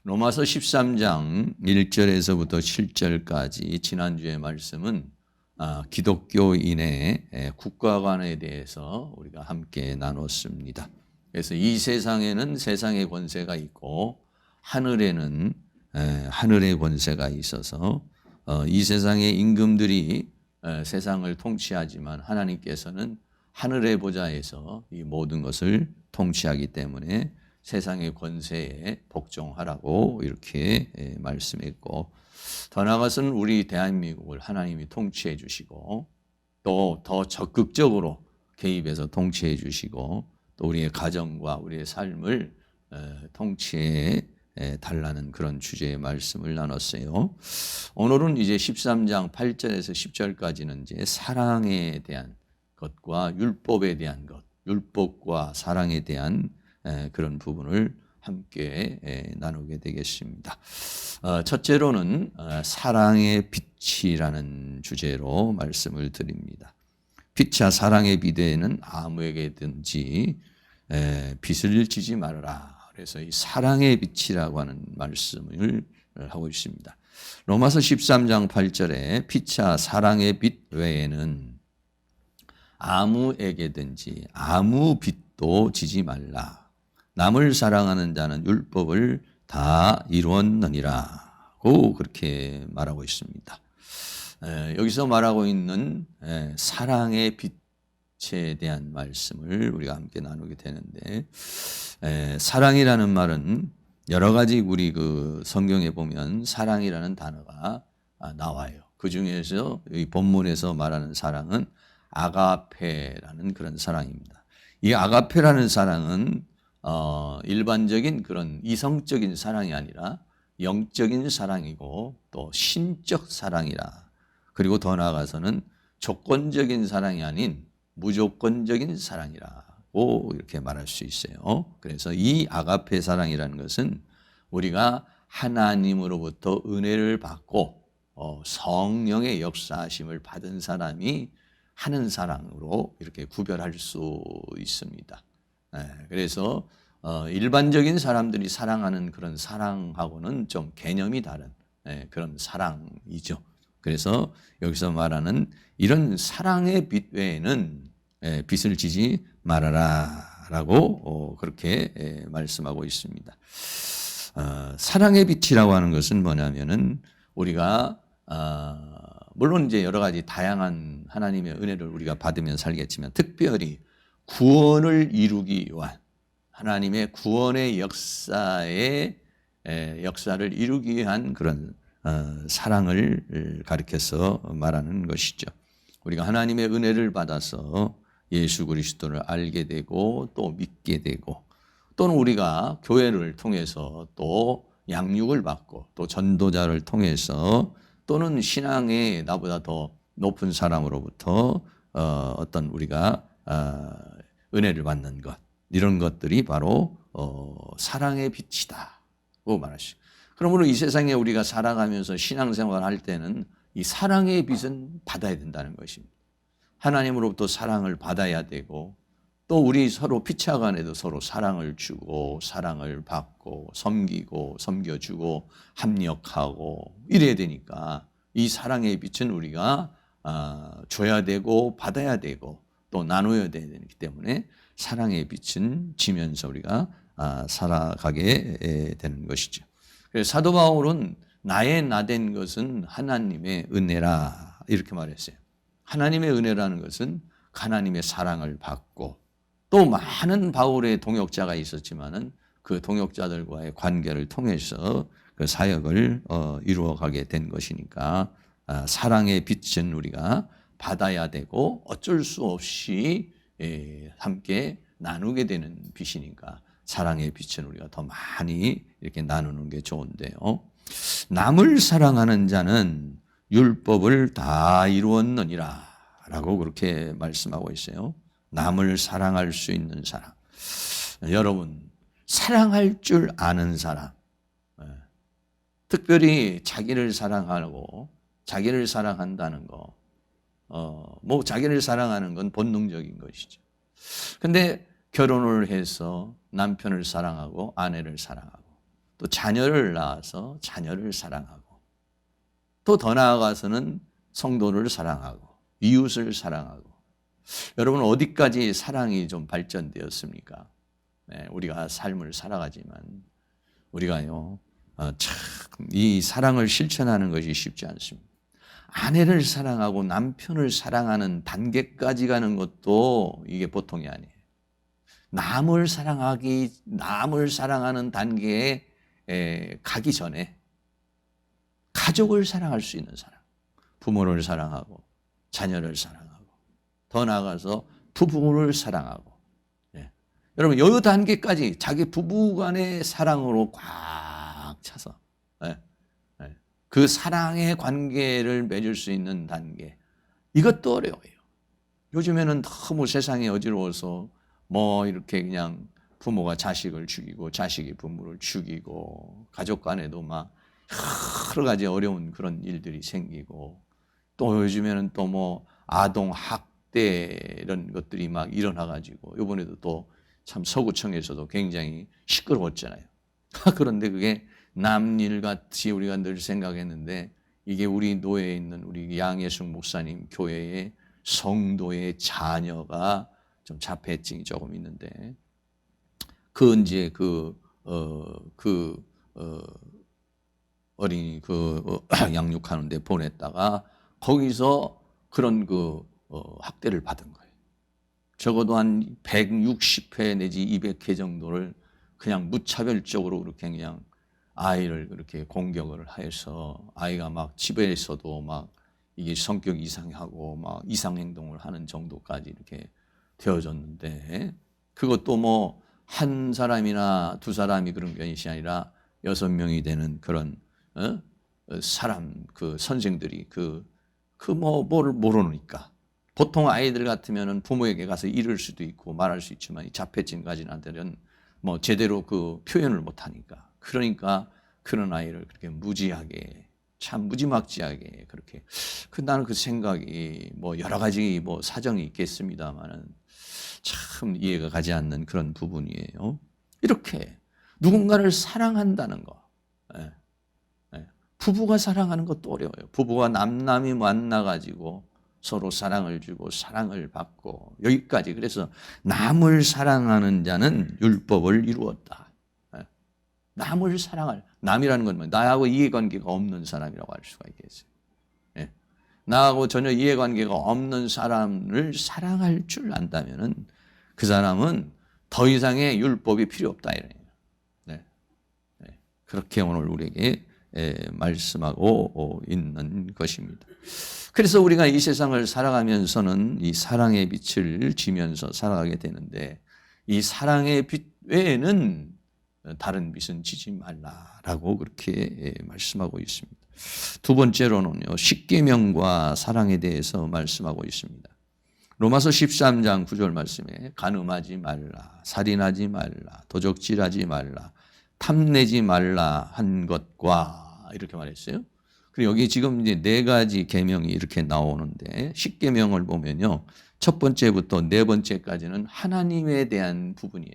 로마서 13장 1절에서부터 7절까지 지난주의 말씀은 기독교인의 국가관에 대해서 우리가 함께 나눴습니다. 그래서 이 세상에는 세상의 권세가 있고 하늘에는 하늘의 권세가 있어서 이 세상의 임금들이 세상을 통치하지만 하나님께서는 하늘의 보좌에서 이 모든 것을 통치하기 때문에 세상의 권세에 복종하라고 이렇게 말씀했고, 더 나아가서는 우리 대한민국을 하나님이 통치해 주시고 또 더 적극적으로 개입해서 통치해 주시고 또 우리의 가정과 우리의 삶을 통치해 달라는 그런 주제의 말씀을 나눴어요. 오늘은 이제 13장 8절에서 10절까지는 이제 사랑에 대한 것과 율법에 대한 것, 율법과 사랑에 대한 그런 부분을 함께 나누게 되겠습니다. 첫째로는 사랑의 빛이라는 주제로 말씀을 드립니다. 빛이야 사랑의 비대에는 아무에게든지 빛을 지지 말아라. 그래서 이 사랑의 빛이라고 하는 말씀을 하고 있습니다. 로마서 13장 8절에 빛이야 사랑의 빛 외에는 아무에게든지 아무 빛도 지지 말라. 남을 사랑하는 자는 율법을 다 이루었느니라고 그렇게 말하고 있습니다. 여기서 말하고 있는 사랑의 빛에 대한 말씀을 우리가 함께 나누게 되는데, 사랑이라는 말은 여러 가지 우리 그 성경에 보면 사랑이라는 단어가 나와요. 그 중에서 이 본문에서 말하는 사랑은 아가페라는 그런 사랑입니다. 이 아가페라는 사랑은 일반적인 그런 이성적인 사랑이 아니라 영적인 사랑이고 또 신적 사랑이라. 그리고 더 나아가서는 조건적인 사랑이 아닌 무조건적인 사랑이라고 이렇게 말할 수 있어요. 그래서 이 아가페 사랑이라는 것은 우리가 하나님으로부터 은혜를 받고 성령의 역사하심을 받은 사람이 하는 사랑으로 이렇게 구별할 수 있습니다. 그래서 일반적인 사람들이 사랑하는 그런 사랑하고는 좀 개념이 다른 그런 사랑이죠. 그래서 여기서 말하는 이런 사랑의 빛 외에는 빛을 지지 말아라 라고 그렇게 말씀하고 있습니다. 사랑의 빛이라고 하는 것은 뭐냐면은 우리가 물론 이제 여러 가지 다양한 하나님의 은혜를 우리가 받으면 살겠지만 특별히 구원을 이루기 위한 하나님의 구원의 역사를 이루기 위한 그런 사랑을 가리켜서 말하는 것이죠. 우리가 하나님의 은혜를 받아서 예수 그리스도를 알게 되고 또 믿게 되고 또는 우리가 교회를 통해서 또 양육을 받고 또 전도자를 통해서 또는 신앙에 나보다 더 높은 사람으로부터 어떤 우리가 은혜를 받는 것, 이런 것들이 바로 사랑의 빛이다고 말하시죠. 그러므로 이 세상에 우리가 살아가면서 신앙생활을 할 때는 이 사랑의 빛은 받아야 된다는 것입니다. 하나님으로부터 사랑을 받아야 되고 또 우리 서로 피차간에도 서로 사랑을 주고 사랑을 받고 섬기고 섬겨주고 합력하고 이래야 되니까 이 사랑의 빛은 우리가 줘야 되고 받아야 되고 또 나눠야 되기 때문에 사랑의 빛은 지면서 우리가 살아가게 되는 것이죠. 그래서 사도 바울은 나의 나된 것은 하나님의 은혜라 이렇게 말했어요. 하나님의 은혜라는 것은 하나님의 사랑을 받고 또 많은 바울의 동역자가 있었지만은 그 동역자들과의 관계를 통해서 그 사역을 이루어가게 된 것이니까 사랑의 빛은 우리가 받아야 되고 어쩔 수 없이 함께 나누게 되는 빛이니까 사랑의 빛은 우리가 더 많이 이렇게 나누는 게 좋은데요. 남을 사랑하는 자는 율법을 다 이루었느니라 라고 그렇게 말씀하고 있어요. 남을 사랑할 수 있는 사람. 여러분, 사랑할 줄 아는 사람. 특별히 자기를 사랑하고 자기를 사랑한다는 거. 뭐 자기를 사랑하는 건 본능적인 것이죠. 근데 결혼을 해서 남편을 사랑하고 아내를 사랑하고 또 자녀를 낳아서 자녀를 사랑하고 또 더 나아가서는 성도를 사랑하고 이웃을 사랑하고 여러분 어디까지 사랑이 좀 발전되었습니까? 네, 우리가 삶을 살아가지만 우리가요 참 이 사랑을 실천하는 것이 쉽지 않습니다. 아내를 사랑하고 남편을 사랑하는 단계까지 가는 것도 이게 보통이 아니에요. 남을 사랑하는 단계에 가기 전에 가족을 사랑할 수 있는 사랑, 부모를 사랑하고 자녀를 사랑하고 더 나아가서 부부를 사랑하고 여러분 이 단계까지 자기 부부간의 사랑으로 꽉 차서 그 사랑의 관계를 맺을 수 있는 단계 이것도 어려워요. 요즘에는 너무 세상이 어지러워서 뭐 이렇게 그냥 부모가 자식을 죽이고 자식이 부모를 죽이고 가족 간에도 막 여러 가지 어려운 그런 일들이 생기고 또 요즘에는 또 뭐 아동 학대 이런 것들이 막 일어나 가지고 이번에도 또 참 서구청에서도 굉장히 시끄러웠잖아요. 그런데 그게 남일 같이 우리가 늘 생각했는데 이게 우리 노예에 있는 우리 양예숙 목사님 교회의 성도의 자녀가 좀 자폐증이 조금 있는데 이제 어린이 양육하는 데 보냈다가 거기서 그런 학대를 받은 거예요. 적어도 한 160회 내지 200회 정도를 그냥 무차별적으로 그렇게 그냥 아이를 그렇게 공격을 해서 아이가 막 집에서도 막 이게 성격 이상하고 막 이상 행동을 하는 정도까지 이렇게 되어졌는데 그것도 뭐 한 사람이나 두 사람이 그런 것이 아니라 6명이 되는 그런 사람 선생들이 뭐를 모르니까 보통 아이들 같으면은 부모에게 가서 이를 수도 있고 말할 수 있지만 이 자폐증 가진 아들은 뭐 제대로 그 표현을 못 하니까 그러니까 그런 아이를 그렇게 무지하게 참 무지막지하게 그렇게 나는 그 생각이 뭐 여러 가지 뭐 사정이 있겠습니다만은 참 이해가 가지 않는 그런 부분이에요. 이렇게 누군가를 사랑한다는 거, 부부가 사랑하는 것도 어려워요. 부부가 남남이 만나가지고 서로 사랑을 주고 사랑을 받고 여기까지 그래서 남을 사랑하는 자는 율법을 이루었다. 남을 사랑할 남이라는 건 나하고 이해관계가 없는 사람이라고 할 수가 있겠어요. 나하고 전혀 이해관계가 없는 사람을 사랑할 줄 안다면은 그 사람은 더 이상의 율법이 필요 없다 이래요. 그렇게 오늘 우리에게 말씀하고 있는 것입니다. 그래서 우리가 이 세상을 살아가면서는 이 사랑의 빛을 지면서 살아가게 되는데 이 사랑의 빛 외에는 다른 빛은 지지 말라라고 그렇게 말씀하고 있습니다. 두 번째로는요, 십계명과 사랑에 대해서 말씀하고 있습니다. 로마서 13장 9절 말씀에 간음하지 말라, 살인하지 말라, 도적질하지 말라, 탐내지 말라 한 것과 이렇게 말했어요. 그리고 여기 지금 이제 4가지 계명이 이렇게 나오는데 십계명을 보면요, 첫 번째부터 4번째까지는 하나님에 대한 부분이에요.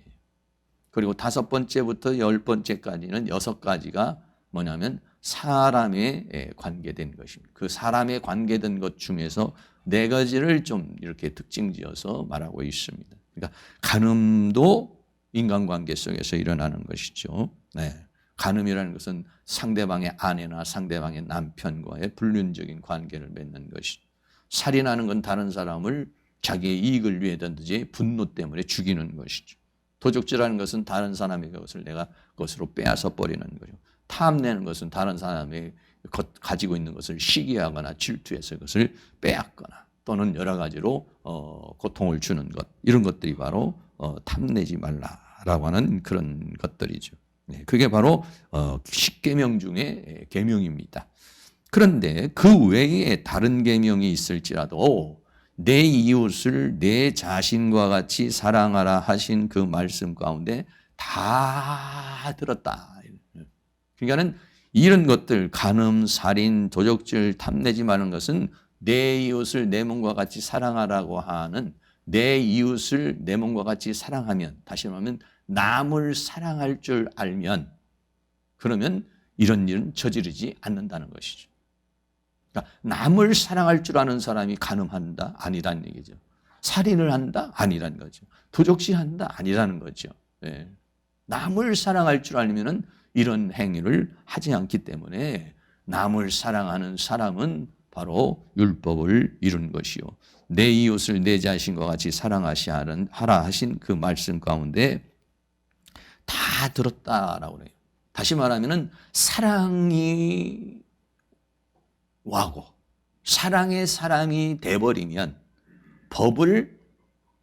그리고 5번째부터 10번째까지는 6가지가 뭐냐면 사람에 관계된 것입니다. 그 사람에 관계된 것 중에서 4가지를 좀 이렇게 특징지어서 말하고 있습니다. 그러니까 간음도 인간관계 속에서 일어나는 것이죠. 간음이라는 것은 상대방의 아내나 상대방의 남편과의 불륜적인 관계를 맺는 것이죠. 살인하는 건 다른 사람을 자기의 이익을 위해든지 분노 때문에 죽이는 것이죠. 도적질하는 것은 다른 사람의 것을 내가 그것으로 빼앗아 버리는 거죠. 탐내는 것은 다른 사람의 가지고 있는 것을 시기하거나 질투해서 그것을 빼앗거나 또는 여러 가지로 고통을 주는 것, 이런 것들이 바로 탐내지 말라라고 하는 그런 것들이죠. 그게 바로 십계명 중에 계명입니다. 그런데 그 외에 다른 계명이 있을지라도 내 이웃을 내 자신과 같이 사랑하라 하신 그 말씀 가운데 다 들었다. 그러니까는 이런 것들, 간음, 살인, 도적질, 탐내지 마는 것은 내 이웃을 내 몸과 같이 사랑하라고 하는, 내 이웃을 내 몸과 같이 사랑하면, 다시 말하면 남을 사랑할 줄 알면 그러면 이런 일은 저지르지 않는다는 것이죠. 그러니까 남을 사랑할 줄 아는 사람이 간음한다? 아니라는 얘기죠. 살인을 한다? 아니라는 거죠. 도적질한다? 아니라는 거죠. 예. 남을 사랑할 줄 알면은 이런 행위를 하지 않기 때문에 남을 사랑하는 사람은 바로 율법을 이룬 것이요. 내 이웃을 내 자신과 같이 사랑하라 하신 그 말씀 가운데 다 들었다라고 그래요. 다시 말하면은 사랑이 와고 사랑의 사람이 돼버리면 법을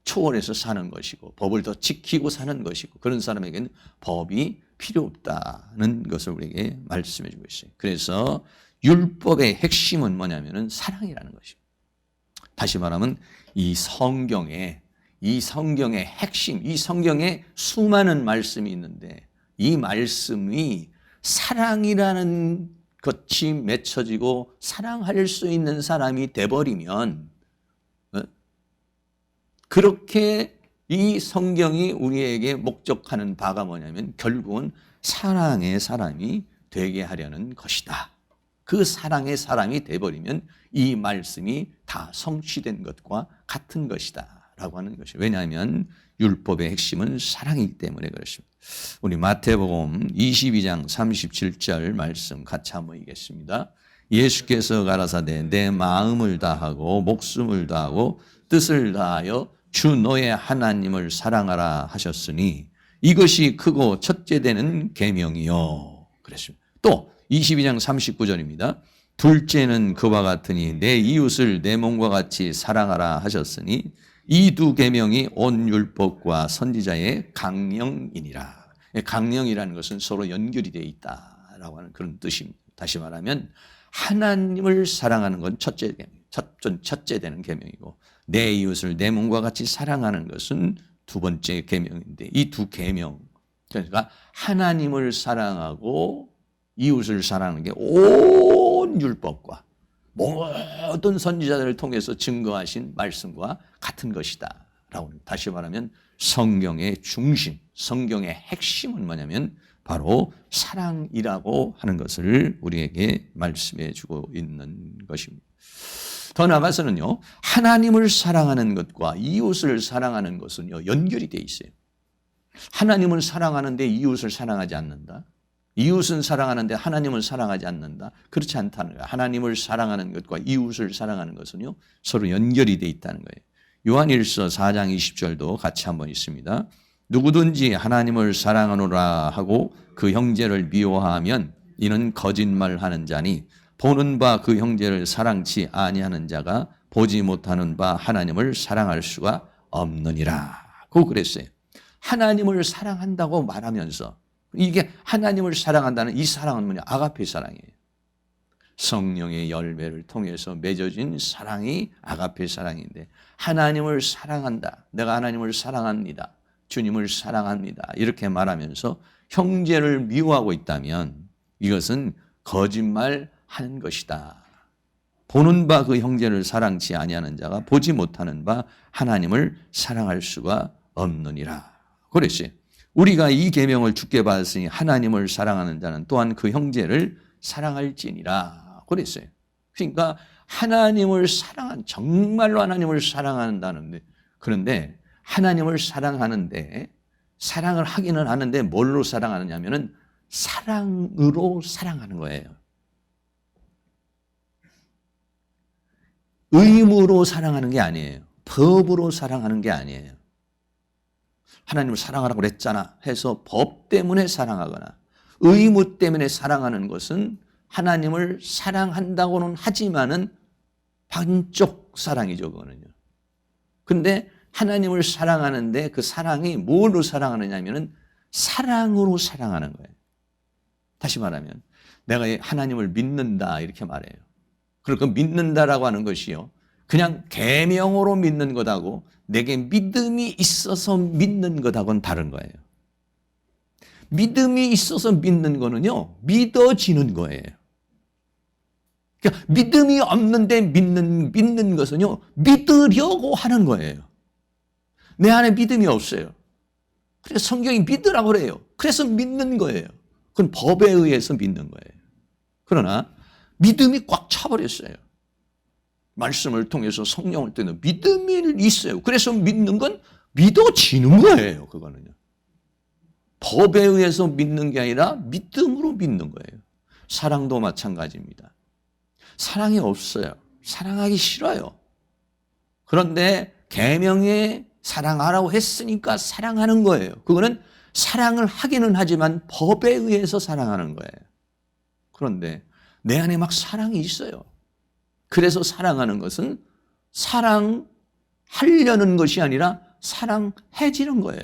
초월해서 사는 것이고 법을 더 지키고 사는 것이고 그런 사람에게는 법이 필요 없다는 것을 우리에게 말씀해 주고 있어요. 그래서 율법의 핵심은 뭐냐면은 사랑이라는 것입니다. 다시 말하면 이 성경의 핵심, 이 성경에 수많은 말씀이 있는데 이 말씀이 사랑이라는 것이 맺혀지고 사랑할 수 있는 사람이 돼버리면 그렇게 이 성경이 우리에게 목적하는 바가 뭐냐면 결국은 사랑의 사람이 되게 하려는 것이다. 그 사랑의 사람이 돼버리면 이 말씀이 다 성취된 것과 같은 것이다 라고 하는 것이에요. 왜냐하면 율법의 핵심은 사랑이기 때문에 그렇습니다. 우리 마태복음 22장 37절 말씀 같이 한번 읽겠습니다. 예수께서 가라사대 내 마음을 다하고 목숨을 다하고 뜻을 다하여 주 너의 하나님을 사랑하라 하셨으니 이것이 크고 첫째 되는 계명이요. 그랬습니다. 또 22장 39절입니다. 둘째는 그와 같으니 내 이웃을 내 몸과 같이 사랑하라 하셨으니 이 두 계명이 온 율법과 선지자의 강령이니라. 강령이라는 것은 서로 연결이 되어 있다라고 하는 그런 뜻입니다. 다시 말하면 하나님을 사랑하는 건 첫째 되는 계명이고 내 이웃을 내 몸과 같이 사랑하는 것은 두 번째 계명인데 이 두 계명 그러니까 하나님을 사랑하고 이웃을 사랑하는 게 온 율법과 모든 선지자들을 통해서 증거하신 말씀과 같은 것이다 라고 다시 말하면 성경의 중심, 성경의 핵심은 뭐냐면 바로 사랑이라고 하는 것을 우리에게 말씀해 주고 있는 것입니다. 더 나아가서는요, 하나님을 사랑하는 것과 이웃을 사랑하는 것은요, 연결이 되어 있어요. 하나님을 사랑하는데 이웃을 사랑하지 않는다. 이웃은 사랑하는데 하나님을 사랑하지 않는다. 그렇지 않다는 거예요. 하나님을 사랑하는 것과 이웃을 사랑하는 것은요, 서로 연결이 되어 있다는 거예요. 요한일서 4장 20절도 같이 한번 있습니다. 누구든지 하나님을 사랑하노라 하고 그 형제를 미워하면 이는 거짓말하는 자니 보는 바 그 형제를 사랑치 아니하는 자가 보지 못하는 바 하나님을 사랑할 수가 없느니라. 고 그랬어요. 하나님을 사랑한다고 말하면서 이게 하나님을 사랑한다는 이 사랑은 뭐냐? 아가페 사랑이에요. 성령의 열매를 통해서 맺어진 사랑이 아가페 사랑인데 하나님을 사랑한다. 내가 하나님을 사랑합니다. 주님을 사랑합니다. 이렇게 말하면서 형제를 미워하고 있다면 이것은 거짓말하는 것이다. 보는 바 그 형제를 사랑치 아니하는 자가 보지 못하는 바 하나님을 사랑할 수가 없느니라. 그랬어요. 우리가 이 계명을 주께 받았으니 하나님을 사랑하는 자는 또한 그 형제를 사랑할지니라. 그랬어요. 그러니까 하나님을 정말로 하나님을 사랑한다는데 그런데 하나님을 사랑하는데 사랑을 하기는 하는데 뭘로 사랑하느냐면은 사랑으로 사랑하는 거예요. 의무로 사랑하는 게 아니에요. 법으로 사랑하는 게 아니에요. 하나님을 사랑하라고 그랬잖아 해서 법 때문에 사랑하거나 의무 때문에 사랑하는 것은 하나님을 사랑한다고는 하지만은 반쪽 사랑이죠, 그거는요. 근데 하나님을 사랑하는데 그 사랑이 뭘로 사랑하느냐면은 사랑으로 사랑하는 거예요. 다시 말하면 내가 하나님을 믿는다 이렇게 말해요. 그러니까 믿는다라고 하는 것이요. 그냥 계명으로 믿는 것하고 내게 믿음이 있어서 믿는 것하고는 다른 거예요. 믿음이 있어서 믿는 거는요, 믿어지는 거예요. 그러니까 믿음이 없는데 믿는 것은요, 믿으려고 하는 거예요. 내 안에 믿음이 없어요. 그래서 성경이 믿으라고 그래요. 그래서 믿는 거예요. 그건 법에 의해서 믿는 거예요. 그러나 믿음이 꽉 차버렸어요. 말씀을 통해서 성령을 통해서 믿음이 있어요. 그래서 믿는 건 믿어지는 거예요. 그거는요. 법에 의해서 믿는 게 아니라 믿음으로 믿는 거예요. 사랑도 마찬가지입니다. 사랑이 없어요. 사랑하기 싫어요. 그런데 계명에 사랑하라고 했으니까 사랑하는 거예요. 그거는 사랑을 하기는 하지만 법에 의해서 사랑하는 거예요. 그런데 내 안에 막 사랑이 있어요. 그래서 사랑하는 것은 사랑하려는 것이 아니라 사랑해지는 거예요.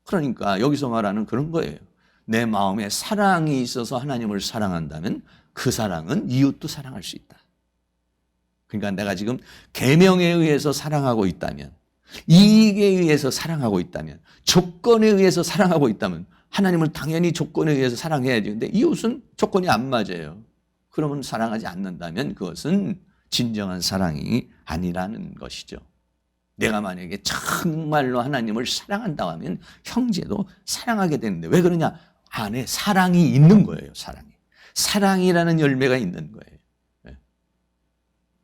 그러니까 여기서 말하는 그런 거예요. 내 마음에 사랑이 있어서 하나님을 사랑한다면 그 사랑은 이웃도 사랑할 수 있다. 그러니까 내가 지금 계명에 의해서 사랑하고 있다면, 이익에 의해서 사랑하고 있다면, 조건에 의해서 사랑하고 있다면 하나님을 당연히 조건에 의해서 사랑해야 되는데 이웃은 조건이 안 맞아요. 그러면 사랑하지 않는다면 그것은 진정한 사랑이 아니라는 것이죠. 내가 만약에 정말로 하나님을 사랑한다고 하면 형제도 사랑하게 되는데 왜 그러냐? 안에 사랑이 있는 거예요. 사랑이라는 열매가 있는 거예요.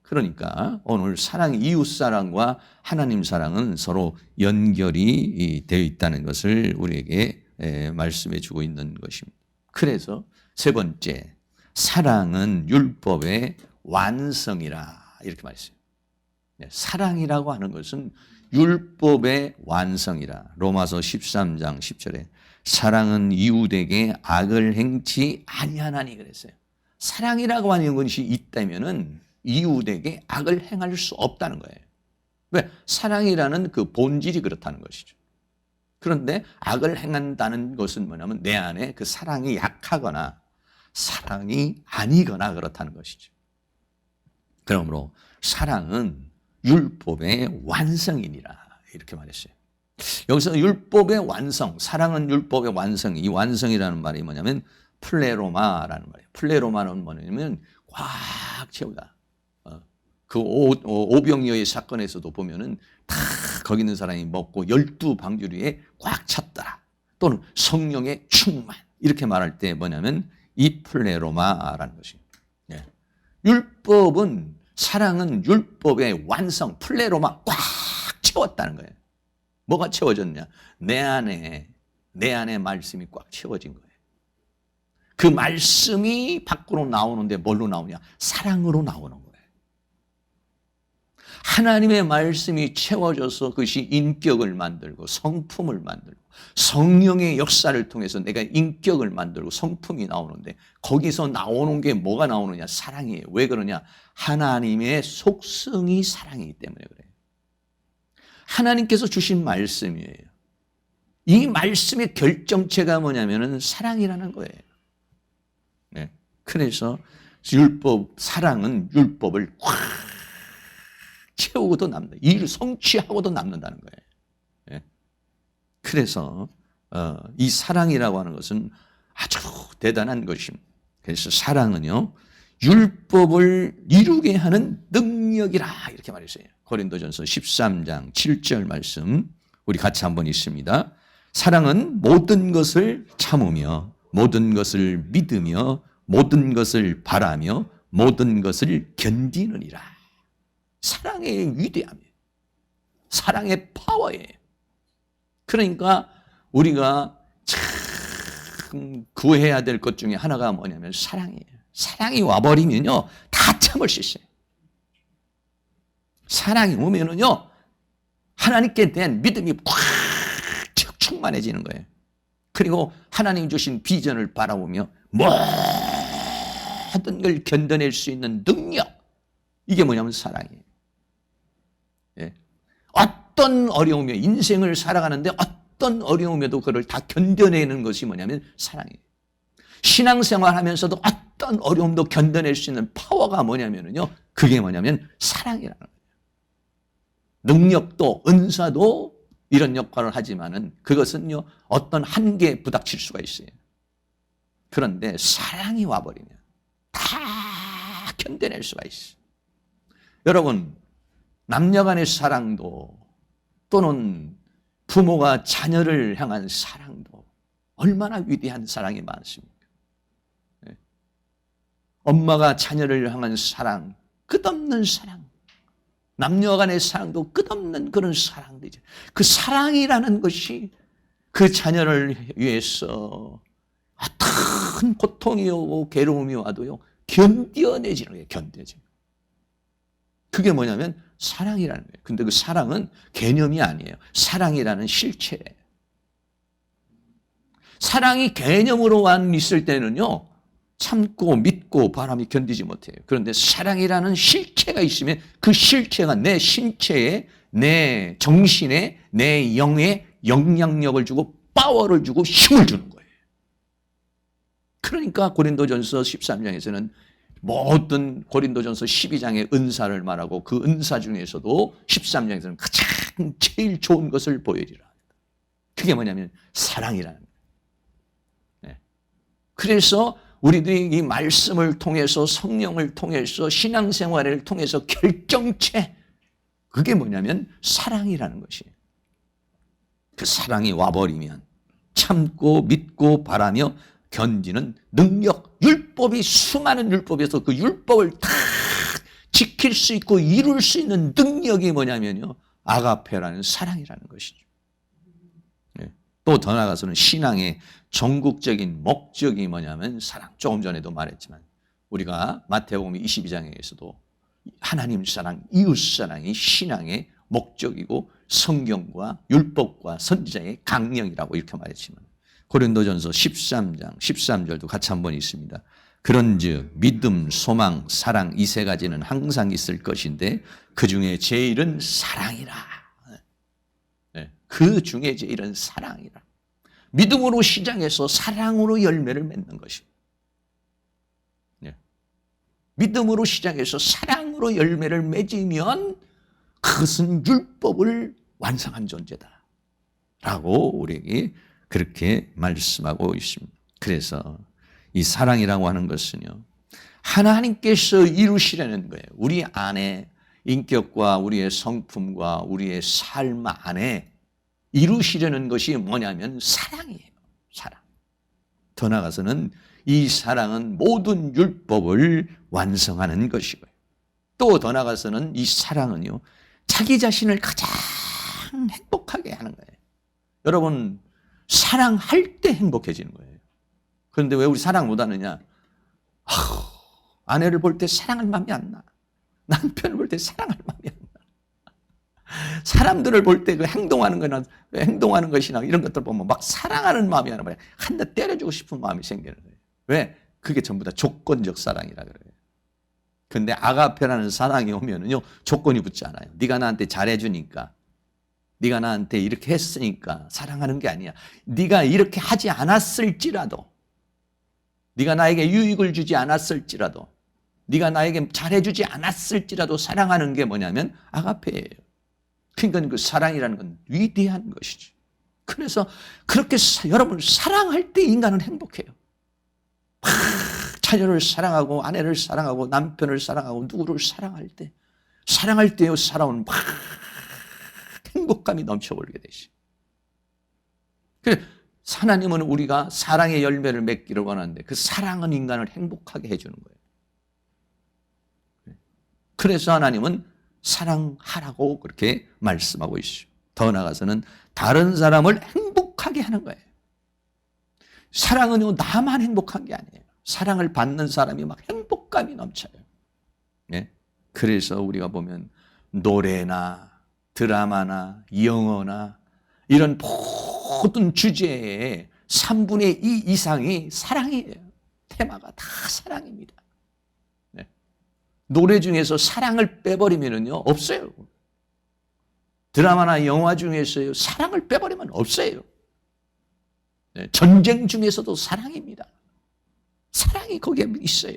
그러니까 오늘 사랑, 이웃 사랑과 하나님 사랑은 서로 연결이 되어 있다는 것을 우리에게 말씀해 주고 있는 것입니다. 그래서 세 번째, 사랑은 율법의 완성이라 이렇게 말했어요. 사랑이라고 하는 것은 율법의 완성이라. 로마서 13장 10절에 사랑은 이웃에게 악을 행치 아니하나니 그랬어요. 사랑이라고 하는 것이 있다면은 이웃에게 악을 행할 수 없다는 거예요. 왜? 사랑이라는 그 본질이 그렇다는 것이죠. 그런데 악을 행한다는 것은 뭐냐면 내 안에 그 사랑이 약하거나 사랑이 아니거나 그렇다는 것이죠. 그러므로 사랑은 율법의 완성이니라 이렇게 말했어요. 여기서 율법의 완성, 사랑은 율법의 완성, 이 완성이라는 말이 뭐냐면 플레로마라는 말이에요. 플레로마는 뭐냐면 꽉 채우다. 그 오병이어의 사건에서도 보면은 다 거기 있는 사람이 먹고 12방주 위에 꽉 찼더라. 또는 성령의 충만 이렇게 말할 때 뭐냐면 이 플레로마라는 것입니다. 예. 율법은 사랑은 율법의 완성 플레로마 꽉 채웠다는 거예요. 뭐가 채워졌냐? 내 안에 말씀이 꽉 채워진 거예요. 그 말씀이 밖으로 나오는데 뭘로 나오냐? 사랑으로 나오는 거예요. 하나님의 말씀이 채워져서 그것이 인격을 만들고 성품을 만들고 성령의 역사를 통해서 내가 인격을 만들고 성품이 나오는데 거기서 나오는 게 뭐가 나오느냐? 사랑이에요. 왜 그러냐? 하나님의 속성이 사랑이기 때문에 그래요. 하나님께서 주신 말씀이에요. 이 말씀의 결정체가 뭐냐면은 사랑이라는 거예요. 네. 그래서 사랑은 율법을 확 채우고도 남는다. 이를 성취하고도 남는다는 거예요. 네. 그래서 이 사랑이라고 하는 것은 아주 대단한 것입니다. 그래서 사랑은요, 율법을 이루게 하는 능력이라 이렇게 말했어요. 고린도전서 13장 7절 말씀 우리 같이 한번 읽습니다. 사랑은 모든 것을 참으며 모든 것을 믿으며 모든 것을 바라며 모든 것을 견디느니라. 사랑의 위대함이에요. 사랑의 파워예요. 그러니까 우리가 참 구해야 될 것 중에 하나가 뭐냐면 사랑이에요. 사랑이 와버리면요 다 참을 수 있어요. 사랑이 오면은요 하나님께 대한 믿음이 꽉 충만해지는 거예요. 그리고 하나님 주신 비전을 바라보며 모든 걸 견뎌낼 수 있는 능력, 이게 뭐냐면 사랑이에요. 예. 어떤 어려움에 인생을 살아가는데 어떤 어려움에도 그걸 다 견뎌내는 것이 뭐냐면 사랑이에요. 신앙생활 하면서도 어떤 어려움도 견뎌낼 수 있는 파워가 뭐냐면요 그게 뭐냐면 사랑이라는 거예요. 능력도 은사도 이런 역할을 하지만은 그것은요 어떤 한계에 부닥칠 수가 있어요. 그런데 사랑이 와버리면 다 견뎌낼 수가 있어요. 여러분, 남녀 간의 사랑도 또는 부모가 자녀를 향한 사랑도 얼마나 위대한 사랑이 많습니까? 네. 엄마가 자녀를 향한 사랑, 끝없는 사랑, 남녀 간의 사랑도 끝없는 그런 사랑들이죠. 그 사랑이라는 것이 그 자녀를 위해서 어떤 고통이 오고 괴로움이 와도요, 견뎌내지는 거예요. 견뎌지는. 그게 뭐냐면 사랑이라는 거예요. 근데 그 사랑은 개념이 아니에요. 사랑이라는 실체예요. 사랑이 개념으로 있을 때는요, 참고 믿고 바람이 견디지 못해요. 그런데 사랑이라는 실체가 있으면 그 실체가 내 신체에, 내 정신에, 내 영에 영향력을 주고 파워를 주고 힘을 주는 거예요. 그러니까 고린도전서 13장에서는 모든 고린도전서 12장의 은사를 말하고 그 은사 중에서도 13장에서는 가장 제일 좋은 것을 보여주라. 그게 뭐냐면 사랑이라는 거예요. 네. 그래서 우리들이 이 말씀을 통해서 성령을 통해서 신앙생활을 통해서 결정체, 그게 뭐냐면 사랑이라는 것이에요. 그 사랑이 와버리면 참고 믿고 바라며 견디는 능력, 율법이 수많은 율법에서 그 율법을 다 지킬 수 있고 이룰 수 있는 능력이 뭐냐면요, 아가페라는 사랑이라는 것이죠. 네. 또 더 나아가서는 신앙의 전국적인 목적이 뭐냐면 사랑. 조금 전에도 말했지만 우리가 마태복음 22장에서도 하나님 사랑, 이웃 사랑이 신앙의 목적이고 성경과 율법과 선지자의 강령이라고 이렇게 말했지만 고린도전서 13장 13절도 같이 한번 있습니다. 그런즉 믿음, 소망, 사랑 이 세 가지는 항상 있을 것인데 그 중에 제일은 사랑이라. 네. 그 중에 제일은 사랑이라. 믿음으로 시작해서 사랑으로 열매를 맺는 것입니다. 네. 믿음으로 시작해서 사랑으로 열매를 맺으면 그것은 율법을 완성한 존재다 라고 우리에게 그렇게 말씀하고 있습니다. 그래서 이 사랑이라고 하는 것은요, 하나님께서 이루시려는 거예요. 우리 안에 인격과 우리의 성품과 우리의 삶 안에 이루시려는 것이 뭐냐면 사랑이에요. 사랑. 더 나아가서는 이 사랑은 모든 율법을 완성하는 것이고요. 또 더 나아가서는 이 사랑은요, 자기 자신을 가장 행복하게 하는 거예요. 여러분, 사랑할 때 행복해지는 거예요. 그런데 왜 우리 사랑 못하느냐? 아내를 볼 때 사랑할 마음이 안 나. 남편을 볼 때 사랑할 마음이 안 나. 사람들을 볼 때 그 행동하는 것이나 이런 것들 보면 막 사랑하는 마음이 안 나. 한 대 때려주고 싶은 마음이 생기는 거예요. 왜? 그게 전부 다 조건적 사랑이라 그래요. 근데 아가페라는 사랑이 오면은요, 조건이 붙지 않아요. 네가 나한테 잘해주니까, 네가 나한테 이렇게 했으니까 사랑하는 게 아니야. 네가 이렇게 하지 않았을지라도, 네가 나에게 유익을 주지 않았을지라도, 네가 나에게 잘해주지 않았을지라도 사랑하는 게 뭐냐면 아가페예요. 그러니까 그 사랑이라는 건 위대한 것이죠. 그래서 그렇게 여러분 사랑할 때 인간은 행복해요. 자녀를 사랑하고 아내를 사랑하고 남편을 사랑하고 누구를 사랑할 때 살아온 막 행복감이 넘쳐버리게 되시. 그래서 하나님은 우리가 사랑의 열매를 맺기를 원하는데 그 사랑은 인간을 행복하게 해주는 거예요. 그래서 하나님은 사랑하라고 그렇게 말씀하고 있어요. 더 나아가서는 다른 사람을 행복하게 하는 거예요. 사랑은요, 나만 행복한 게 아니에요. 사랑을 받는 사람이 막 행복감이 넘쳐요. 네? 그래서 우리가 보면 노래나 드라마나 영어나 이런 모든 주제의 3분의 2 이상이 사랑이에요. 테마가 다 사랑입니다. 네. 노래 중에서 사랑을 빼버리면요, 없어요. 드라마나 영화 중에서 사랑을 빼버리면 없어요. 네. 전쟁 중에서도 사랑입니다. 사랑이 거기에 있어요.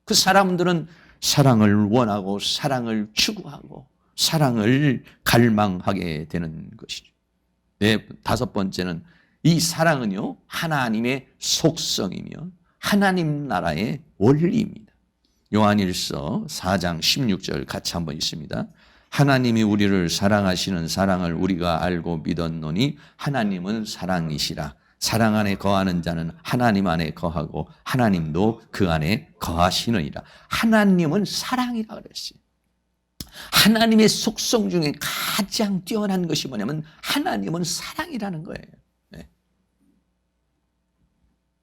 그 사람들은 사랑을 원하고 사랑을 추구하고 사랑을 갈망하게 되는 것이죠. 네, 다섯 번째는 이 사랑은요, 하나님의 속성이며 하나님 나라의 원리입니다. 요한일서 4장 16절 같이 한번 있습니다. 하나님이 우리를 사랑하시는 사랑을 우리가 알고 믿었노니 하나님은 사랑이시라. 사랑 안에 거하는 자는 하나님 안에 거하고 하나님도 그 안에 거하시느니라. 하나님은 사랑이라 그랬어요. 하나님의 속성 중에 가장 뛰어난 것이 뭐냐면 하나님은 사랑이라는 거예요. 네.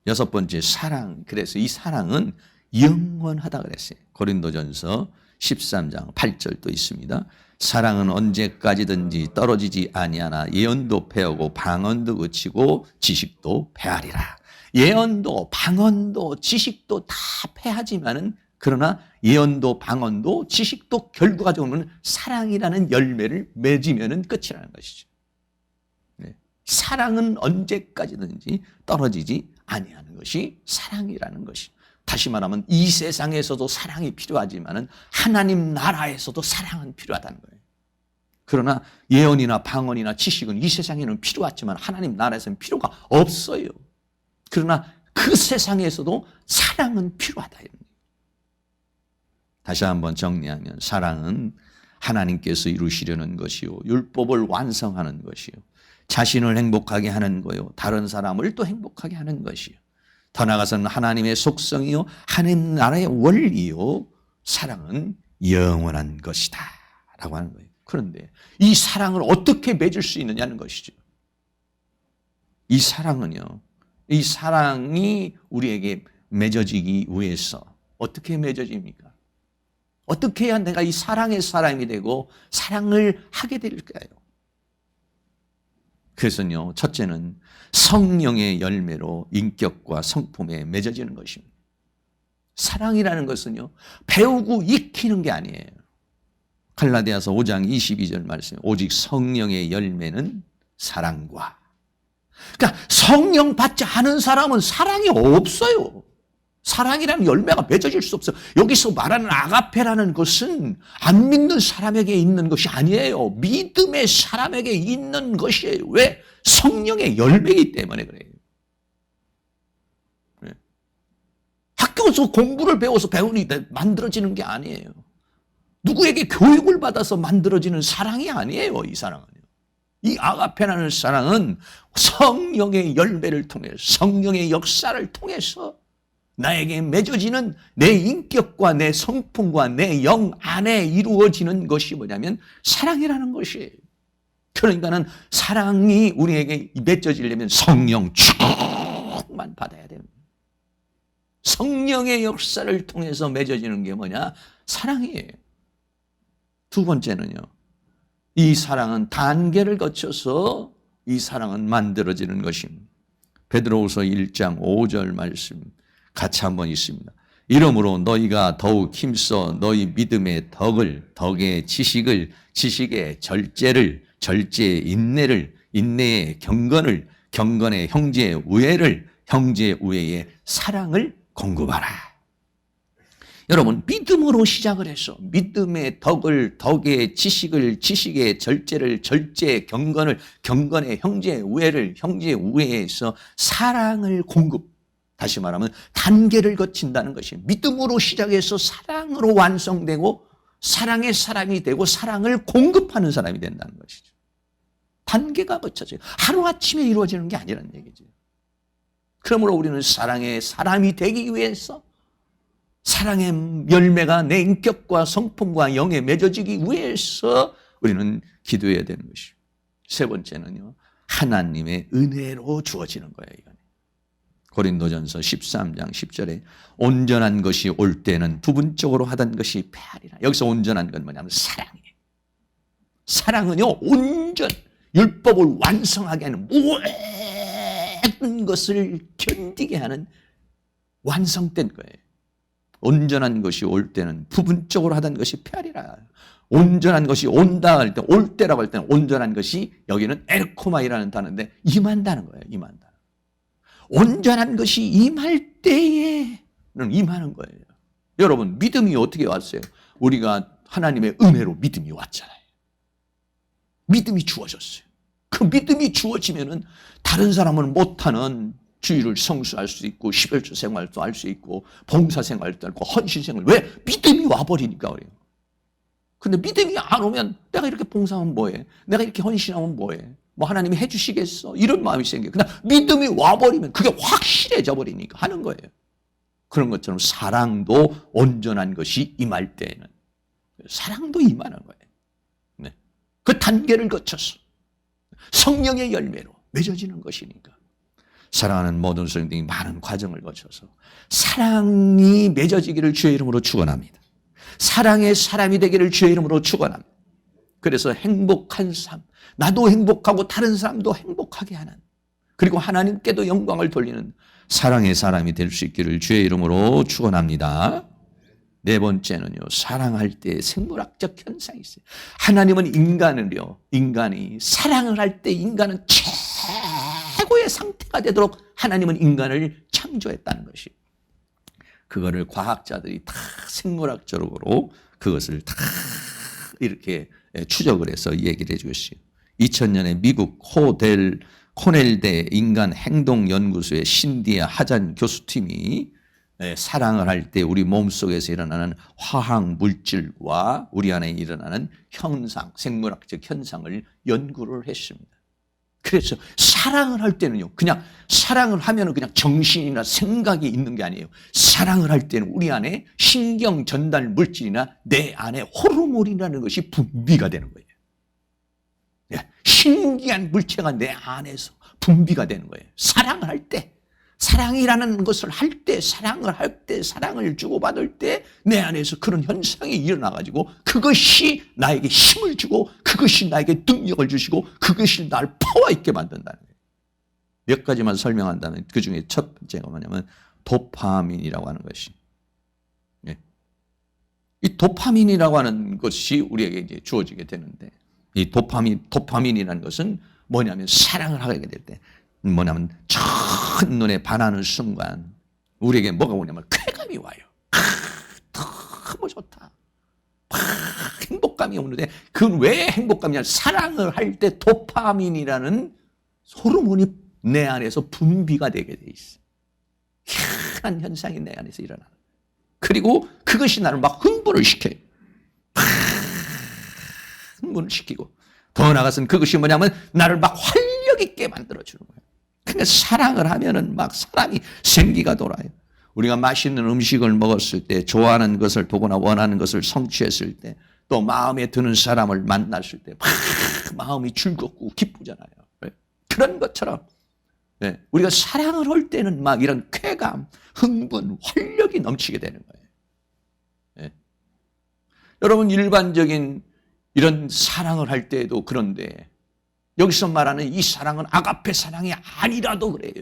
여섯 번째, 사랑. 그래서 이 사랑은 영원하다 그랬어요. 고린도전서 13장 8절도 있습니다. 사랑은 언제까지든지 떨어지지 아니하나 예언도 패하고 방언도 그치고 지식도 패하리라. 예언도 방언도 지식도 다 패하지만은 그러나 예언도 방언도 지식도 결과적으로 사랑이라는 열매를 맺으면은 끝이라는 것이죠. 네. 사랑은 언제까지든지 떨어지지 아니하는 것이 사랑이라는 것이. 다시 말하면 이 세상에서도 사랑이 필요하지만은 하나님 나라에서도 사랑은 필요하다는 거예요. 그러나 예언이나 방언이나 지식은 이 세상에는 필요하지만 하나님 나라에서는 필요가 없어요. 그러나 그 세상에서도 사랑은 필요하다. 다시 한번 정리하면 사랑은 하나님께서 이루시려는 것이요, 율법을 완성하는 것이요, 자신을 행복하게 하는 거요, 다른 사람을 또 행복하게 하는 것이요, 더 나아가서는 하나님의 속성이요, 하나님 나라의 원리요, 사랑은 영원한 것이다 라고 하는 거예요. 그런데 이 사랑을 어떻게 맺을 수 있느냐는 것이죠. 이 사랑은요, 이 사랑이 우리에게 맺어지기 위해서 어떻게 맺어집니까? 어떻게 해야 내가 이 사랑의 사람이 되고 사랑을 하게 될까요? 그래서요, 첫째는 성령의 열매로 인격과 성품에 맺어지는 것입니다. 사랑이라는 것은요, 배우고 익히는 게 아니에요. 갈라디아서 5장 22절 말씀, 오직 성령의 열매는 사랑과. 그러니까 성령 받지 않은 사람은 사랑이 없어요. 사랑이라는 열매가 맺어질 수 없어요. 여기서 말하는 아가페라는 것은 안 믿는 사람에게 있는 것이 아니에요. 믿음의 사람에게 있는 것이에요. 왜? 성령의 열매이기 때문에 그래요. 네. 학교에서 공부를 배워서 배우니 만들어지는 게 아니에요. 누구에게 교육을 받아서 만들어지는 사랑이 아니에요. 이 사랑은요. 이 아가페라는 사랑은 성령의 열매를 통해 성령의 역사를 통해서 나에게 맺어지는 내 인격과 내 성품과 내 영 안에 이루어지는 것이 뭐냐면 사랑이라는 것이에요. 그러니까는 사랑이 우리에게 맺어지려면 성령 축복만 받아야 됩니다. 성령의 역사를 통해서 맺어지는 게 뭐냐? 사랑이에요. 두 번째는요, 이 사랑은 단계를 거쳐서 이 사랑은 만들어지는 것입니다. 베드로후서 1장 5절 말씀 같이 한번 있습니다. 이러므로 너희가 더욱 힘써 너희 믿음의 덕을, 덕의 지식을, 지식의 절제를, 절제의 인내를, 인내의 경건을, 경건의 형제의 우애를, 형제의 우애의 사랑을 공급하라. 여러분, 믿음으로 시작을 해서 믿음의 덕을, 덕의 지식을, 지식의 절제를, 절제의 경건을, 경건의 형제의 우애를, 형제의 우애에서 사랑을 공급. 다시 말하면 단계를 거친다는 것이 믿음으로 시작해서 사랑으로 완성되고 사랑의 사람이 되고 사랑을 공급하는 사람이 된다는 것이죠. 단계가 거쳐져요. 하루아침에 이루어지는 게 아니라는 얘기죠. 그러므로 우리는 사랑의 사람이 되기 위해서 사랑의 열매가 내 인격과 성품과 영에 맺어지기 위해서 우리는 기도해야 되는 것이죠. 세 번째는요, 하나님의 은혜로 주어지는 거예요. 이건. 고린도전서 13장 10절에 온전한 것이 올 때는 부분적으로 하던 것이 패하리라. 여기서 온전한 건 뭐냐면 사랑이에요. 사랑은요, 온전, 율법을 완성하게 하는 모든 것을 견디게 하는 완성된 거예요. 온전한 것이 올 때는 부분적으로 하던 것이 패하리라. 온전한 것이 온다 할 때, 올 때라고 할 때는 온전한 것이 여기는 에르코마이라는 단어인데 임한다는 거예요. 임한다. 온전한 것이 임할 때에는 임하는 거예요. 여러분, 믿음이 어떻게 왔어요? 우리가 하나님의 은혜로 믿음이 왔잖아요. 믿음이 주어졌어요. 그 믿음이 주어지면은 다른 사람은 못하는 주의를 성수할 수 있고 11조 생활도 할 수 있고 봉사 생활도 하고 헌신 생활. 왜? 믿음이 와버리니까 그래요. 근데 믿음이 안 오면 내가 이렇게 봉사하면 뭐해? 내가 이렇게 헌신하면 뭐해? 뭐 하나님이 해주시겠어 이런 마음이 생겨요. 그냥 믿음이 와버리면 그게 확실해져 버리니까 하는 거예요. 그런 것처럼 사랑도 온전한 것이 임할 때에는 사랑도 임하는 거예요. 네. 그 단계를 거쳐서 성령의 열매로 맺어지는 것이니까 사랑하는 모든 성도들이 많은 과정을 거쳐서 사랑이 맺어지기를 주의 이름으로 축원합니다. 사랑의 사람이 되기를 주의 이름으로 축원합니다. 그래서 행복한 삶, 나도 행복하고 다른 사람도 행복하게 하는, 그리고 하나님께도 영광을 돌리는 사랑의 사람이 될 수 있기를 주의 이름으로 축원합니다. 네 번째는요, 사랑할 때 생물학적 현상이 있어요. 하나님은 인간이 사랑을 할 때 인간은 최고의 상태가 되도록 하나님은 인간을 창조했다는 것이, 그거를 과학자들이 다 생물학적으로 그것을 다 이렇게 추적을 해서 얘기를 해 주셨어요. 2000년에 미국 코넬대 인간행동연구소의 신디아 하잔 교수팀이 사랑을 할 때 우리 몸속에서 일어나는 화학 물질과 우리 안에 일어나는 현상, 생물학적 현상을 연구를 했습니다. 그래서 사랑을 할 때는요, 그냥 사랑을 하면은 그냥 정신이나 생각이 있는 게 아니에요. 사랑을 할 때는 우리 안에 신경 전달 물질이나 내 안에 호르몬이라는 것이 분비가 되는 거예요. 신기한 물체가 내 안에서 분비가 되는 거예요. 사랑을 할 때, 사랑이라는 것을 할 때, 사랑을 주고받을 때 내 안에서 그런 현상이 일어나가지고 그것이 나에게 힘을 주고 그것이 나에게 능력을 주시고 그것이 나를 파워 있게 만든다는 거예요. 몇 가지만 설명한다면 그 중에 첫 번째가 뭐냐면 도파민이라고 하는 것이, 이 도파민이라고 하는 것이 우리에게 이제 주어지게 되는데, 이 도파민이라는 것은 뭐냐면 사랑을 하게 될 때 뭐냐면 첫눈에 반하는 순간 우리에게 뭐가 오냐면 쾌감이 와요. 너무 좋다. 행복감이 오는데, 그 왜 행복감이냐, 사랑을 할 때 도파민이라는 호르몬이 내 안에서 분비가 되게 돼 있어. 희한한 현상이 내 안에서 일어나는. 그리고 그것이 나를 막 흥분을 시켜요. 흥분을 시키고, 더 나아가서는 그것이 뭐냐면 나를 막 활력 있게 만들어주는 거예요. 그러니까 사랑을 하면은 막 사람이 생기가 돌아요. 우리가 맛있는 음식을 먹었을 때, 좋아하는 것을 보거나 원하는 것을 성취했을 때, 또 마음에 드는 사람을 만났을 때 막 마음이 즐겁고 기쁘잖아요. 그런 것처럼 우리가 사랑을 할 때는 막 이런 쾌감, 흥분, 활력이 넘치게 되는 거예요. 여러분, 일반적인 이런 사랑을 할 때도 그런데 여기서 말하는 이 사랑은 아가페 사랑이 아니라도 그래요.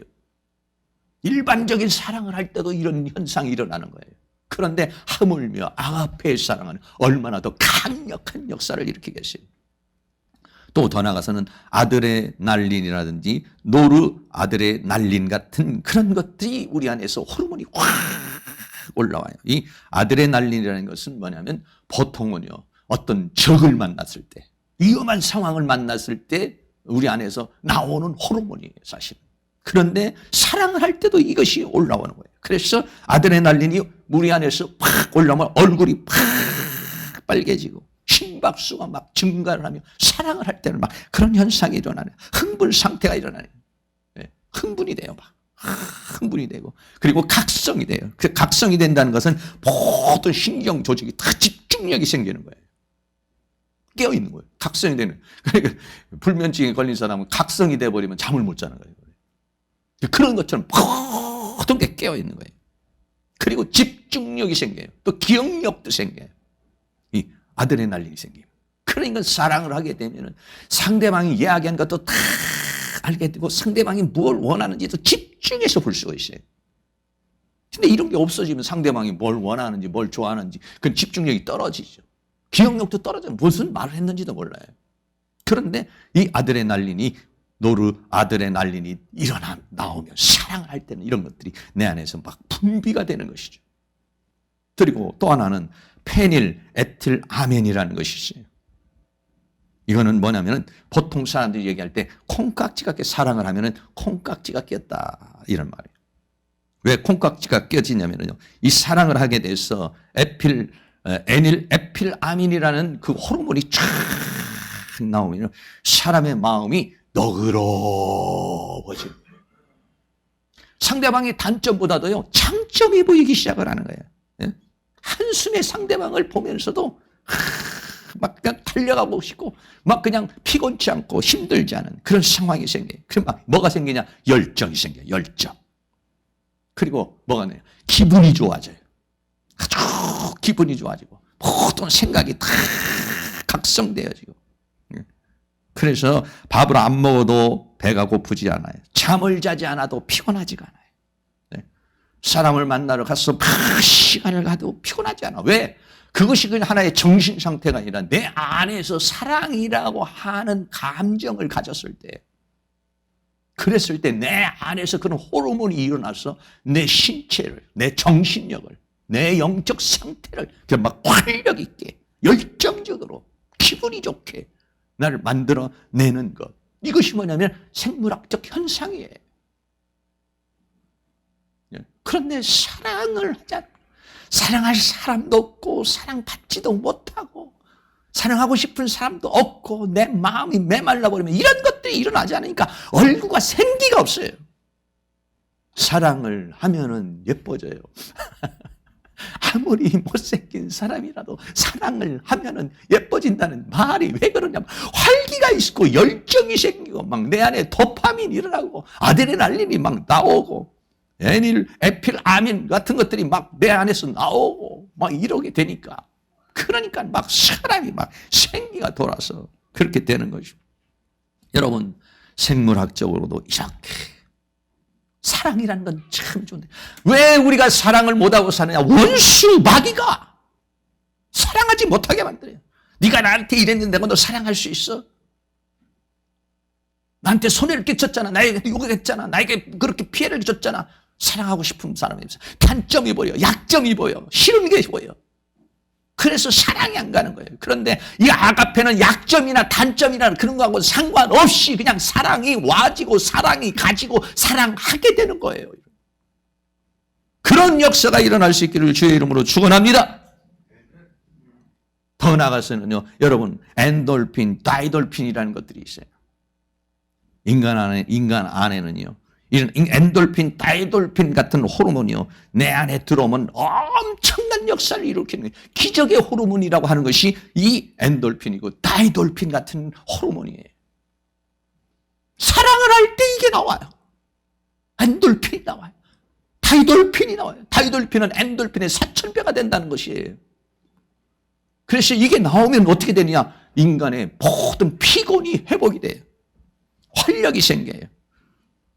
일반적인 사랑을 할 때도 이런 현상이 일어나는 거예요. 그런데 하물며 아가페의 사랑은 얼마나 더 강력한 역사를 일으키겠어요. 또 더 나아가서는 아드레날린이라든지 노르아드레날린 같은 그런 것들이 우리 안에서 호르몬이 확 올라와요. 이 아드레날린이라는 것은 뭐냐면 보통은요, 어떤 적을 만났을 때, 위험한 상황을 만났을 때 우리 안에서 나오는 호르몬이에요, 사실. 그런데 사랑을 할 때도 이것이 올라오는 거예요. 그래서 아드레날린이 우리 안에서 팍 올라오면 얼굴이 팍 빨개지고 심박수가 막 증가를 하며 사랑을 할 때는 막 그런 현상이 일어나요. 흥분 상태가 일어나요. 흥분이 돼요. 막 흥분이 되고, 그리고 각성이 돼요. 그 각성이 된다는 것은 모든 신경 조직이 다 집중력이 생기는 거예요. 깨어 있는 거예요. 각성이 되는. 그러니까 불면증에 걸린 사람은 각성이 돼 버리면 잠을 못 자는 거예요. 그런 것처럼 모든 게 깨어 있는 거예요. 그리고 집중력이 생겨요. 또 기억력도 생겨요. 이 아드레날린이 생겨요. 그러니까 사랑을 하게 되면은 상대방이 이야기한 것도 다 알게 되고 상대방이 뭘 원하는지도 집중해서 볼 수가 있어요. 근데 이런 게 없어지면 상대방이 뭘 원하는지 뭘 좋아하는지 그 집중력이 떨어지죠. 기억력도 떨어져요. 무슨 말을 했는지도 몰라요. 그런데 이 아드레날린이 노르아드레날린이 나오면 사랑을 할 때는 이런 것들이 내 안에서 막 분비가 되는 것이죠. 그리고 또 하나는 페닐에틸아멘이라는 것이 있어요. 이거는 뭐냐면 보통 사람들이 얘기할 때 콩깍지가 사랑을 하면은 콩깍지가 꼈다 이런 말이에요. 왜 콩깍지가 껴지냐면요, 이 사랑을 하게 돼서 에틸아민이라는 그 호르몬이 쫙 나오면 사람의 마음이 너그러워진 거예요. 상대방의 단점보다도요, 장점이 보이기 시작을 하는 거예요. 예? 한숨에 상대방을 보면서도 막 그냥 달려가고 싶고 막 그냥 피곤치 않고 힘들지 않은 그런 상황이 생겨요. 그럼 막 뭐가 생기냐? 열정이 생겨요. 열정. 그리고 뭐가 나요? 기분이 좋아져요. 아주 기분이 좋아지고 모든 생각이 다 각성되어지고. 그래서 밥을 안 먹어도 배가 고프지 않아요. 잠을 자지 않아도 피곤하지가 않아요. 사람을 만나러 가서 시간을 가도 피곤하지 않아. 왜? 그것이 그냥 하나의 정신 상태가 아니라 내 안에서 사랑이라고 하는 감정을 가졌을 때, 그랬을 때 내 안에서 그런 호르몬이 일어나서 내 신체를, 내 정신력을, 내 영적 상태를 막 활력 있게, 열정적으로, 기분이 좋게 나를 만들어내는 것. 이것이 뭐냐면 생물학적 현상이에요. 그런데 사랑을 하자. 사랑할 사람도 없고 사랑받지도 못하고 사랑하고 싶은 사람도 없고 내 마음이 메말라 버리면 이런 것들이 일어나지 않으니까 얼굴과 생기가 없어요. 사랑을 하면은 예뻐져요. 아무리 못생긴 사람이라도 사랑을 하면은 예뻐진다는 말이 왜 그러냐면 활기가 있고 열정이 생기고 막 내 안에 도파민이 일어나고 아드레날린이 막 나오고 에닐, 에필, 아민 같은 것들이 막 내 안에서 나오고 막 이러게 되니까 그러니까 막 사람이 막 생기가 돌아서 그렇게 되는 것이죠. 여러분 생물학적으로도 이렇게 사랑이라는 건 참 좋은데 왜 우리가 사랑을 못하고 사느냐? 원수 마귀가 사랑하지 못하게 만들어요. 네가 나한테 이랬는데 너 사랑할 수 있어? 나한테 손해를 끼쳤잖아. 나에게 욕을 했잖아. 나에게 그렇게 피해를 줬잖아. 사랑하고 싶은 사람이 있어요. 단점이 보여. 약점이 보여. 싫은 게 보여. 그래서 사랑이 안 가는 거예요. 그런데 이 아가페는 약점이나 단점이나 그런 거하고 상관없이 그냥 사랑이 와지고 사랑이 가지고 사랑하게 되는 거예요. 그런 역사가 일어날 수 있기를 주의 이름으로 축원합니다. 더 나아가서는요, 여러분 엔돌핀, 다이돌핀이라는 것들이 있어요. 인간 안에는요. 이런 엔돌핀, 다이돌핀 같은 호르몬이요. 내 안에 들어오면 엄청난 역사를 일으키는 기적의 호르몬이라고 하는 것이 이 엔돌핀이고 다이돌핀 같은 호르몬이에요. 사랑을 할 때 이게 나와요. 엔돌핀이 나와요. 다이돌핀이 나와요. 다이돌핀은 엔돌핀의 4000배가 된다는 것이에요. 그래서 이게 나오면 어떻게 되느냐? 인간의 모든 피곤이 회복이 돼요. 활력이 생겨요.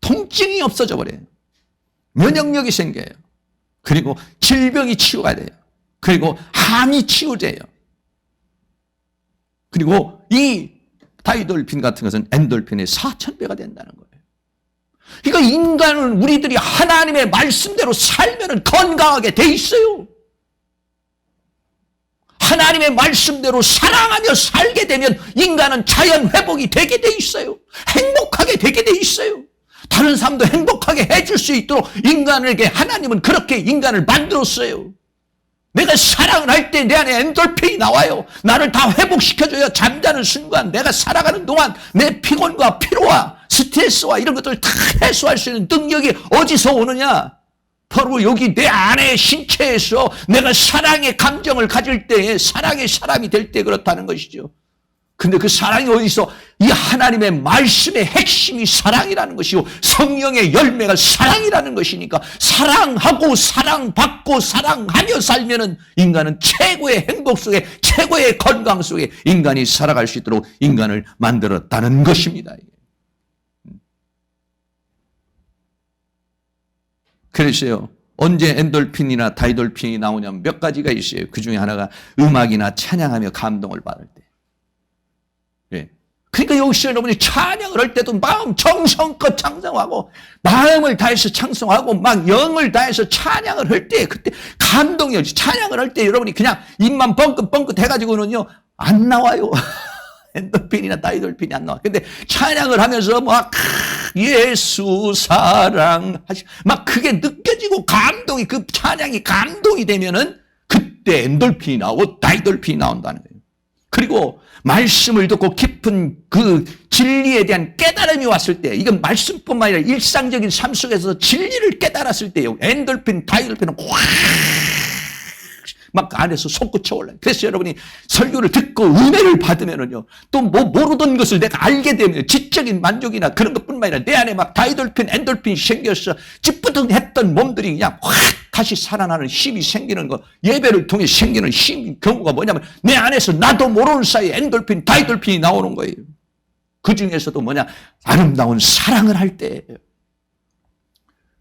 통증이 없어져 버려요. 면역력이 생겨요. 그리고 질병이 치유가 돼요. 그리고 암이 치유돼요. 그리고 이 다이돌핀 같은 것은 엔돌핀의 4000배가 된다는 거예요. 그러니까 인간은 우리들이 하나님의 말씀대로 살면 건강하게 돼 있어요. 하나님의 말씀대로 사랑하며 살게 되면 인간은 자연 회복이 되게 돼 있어요. 행복하게 되게 돼 있어요. 다른 사람도 행복하게 해줄 수 있도록 인간에게 하나님은 그렇게 인간을 만들었어요. 내가 사랑을 할 때 내 안에 엔돌핀이 나와요. 나를 다 회복시켜줘요. 잠자는 순간 내가 살아가는 동안 내 피곤과 피로와 스트레스와 이런 것들을 다 해소할 수 있는 능력이 어디서 오느냐? 바로 여기 내 안에 신체에서 내가 사랑의 감정을 가질 때에 사랑의 사람이 될 때 그렇다는 것이죠. 근데 그 사랑이 어디서? 이 하나님의 말씀의 핵심이 사랑이라는 것이고 성령의 열매가 사랑이라는 것이니까 사랑하고 사랑받고 사랑하며 살면은 인간은 최고의 행복 속에 최고의 건강 속에 인간이 살아갈 수 있도록 인간을 만들었다는 것입니다. 그래서요, 언제 엔돌핀이나 다이돌핀이 나오냐면 몇 가지가 있어요. 그 중에 하나가 음악이나 찬양하며 감동을 받을 때. 예. 그러니까 역시 여러분이 찬양을 할 때도 마음 정성껏 찬송하고 마음을 다해서 찬송하고 막 영을 다해서 찬양을 할 때 그때 감동이 오지. 찬양을 할 때 여러분이 그냥 입만 뻥긋뻥긋 해가지고는요 안 나와요. 엔돌핀이나 다이돌핀이 안 나와. 근데 찬양을 하면서 막 예수 사랑하시 막 그게 느껴지고 감동이 그 찬양이 감동이 되면은 그때 엔돌핀이 나오고 다이돌핀이 나온다는 거예요. 그리고 말씀을 듣고 깊은 그 진리에 대한 깨달음이 왔을 때, 이건 말씀뿐만 아니라 일상적인 삶 속에서 진리를 깨달았을 때요, 엔돌핀, 다이돌핀은 막 안에서 솟구쳐 올라요. 그래서 여러분이 설교를 듣고 은혜를 받으면은요, 또 뭐 모르던 것을 내가 알게 되면 지적인 만족이나 그런 것뿐만 아니라 내 안에 막 다이돌핀, 엔돌핀이 생겨서 찌뿌둥했던 몸들이 그냥 확 다시 살아나는 힘이 생기는 거, 예배를 통해 생기는 힘, 경우가 뭐냐면 내 안에서 나도 모르는 사이에 엔돌핀, 다이돌핀이 나오는 거예요. 그 중에서도 뭐냐, 아름다운 사랑을 할 때예요.